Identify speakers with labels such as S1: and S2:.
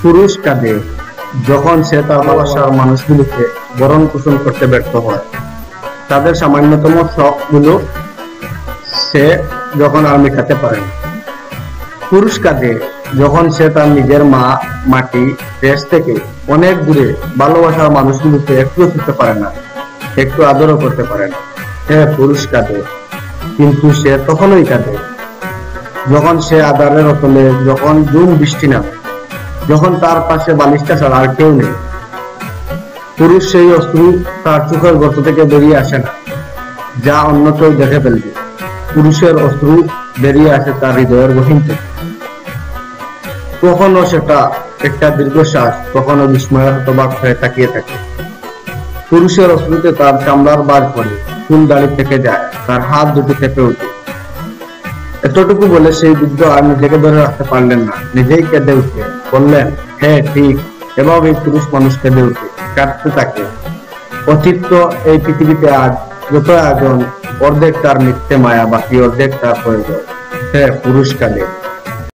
S1: পুরুষ কাঁদে যখন সে তার ভালোবাসার মানুষগুলোকে বরণ পোষণ করতে ব্যর্থ হয়, তাদের সামান্যতম শখ গুলো সে যখন আর মেটাতে পারে না। পুরুষ কাঁদে যখন সে তার নিজের মা, মাটি, দেশ থেকে অনেক দূরে ভালোবাসার মানুষগুলোকে একটু ছুঁতে পারে না, একটু আদরও করতে পারে না। হ্যাঁ, পুরুষ কাঁদে, কিন্তু সে তখনই কাঁদে যখন সে আধারের অতলে, যখন জুম বৃষ্টি নামে, যখন তার পাশে বালিশটা ছাড়া আর কেউ নেই। পুরুষ সেই অশ্রু তার চোখের গর্ত থেকে বেরিয়ে আসে না, যা অন্য কেউ দেখে ফেলবে। পুরুষের অশ্রু বেরিয়ে আসে তার হৃদয়ের গহীন থেকে। কখনো সেটা একটা দীর্ঘশ্বাস, কখনো বিস্ময়ের হতবাক হয়ে তাকিয়ে থাকে। পুরুষের অশ্রুতে তার চামড়ার বার পড়ে, চুল দাড়ি থেকে যায়, তার হাত দুটি কেঁপে ওঠে। এতটুকু বলে সেই বৃদ্ধ আর নিজেকে ধরে রাখতে পারলেন না, নিজেই কেঁদে উঠে বললেন, হ্যাঁ ঠিক, এভাবে পুরুষ মানুষ কেঁদে উঠে, কাঁদতে থাকে। অতীত এই পৃথিবীতে আজ যত আয়োজন, অর্ধেক তার মিথ্যে মায়া, বাকি অর্ধেক তার প্রয়োজন। হ্যাঁ, পুরুষ কাঁদে।